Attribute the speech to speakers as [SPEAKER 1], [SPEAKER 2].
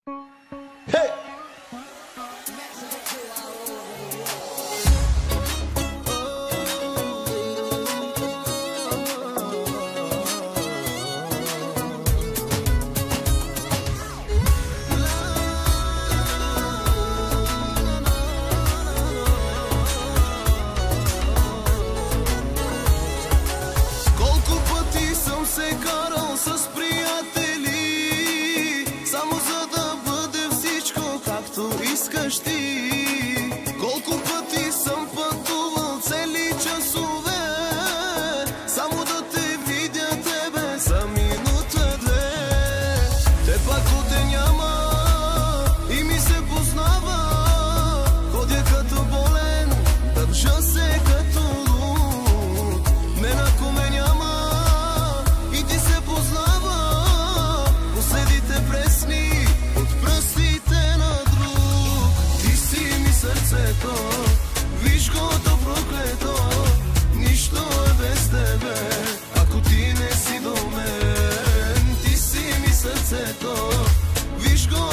[SPEAKER 1] Hey!
[SPEAKER 2] Колко пъти съм се карал с приятели, само за да бъде всичко както искаш ти. Колко пъти съм пътувал цели часове, само да те видя тебе за минута-две. Те пак те няма и ми се познава. Ходя като болен, държа се като луд. Мен ако ме няма и ти се познава, последите пресни от пръстите на друг. Ти си ми сърцето, виж го то проклето, нищо е без тебе, ако ти не си до мен. Ти си ми сърцето, виж го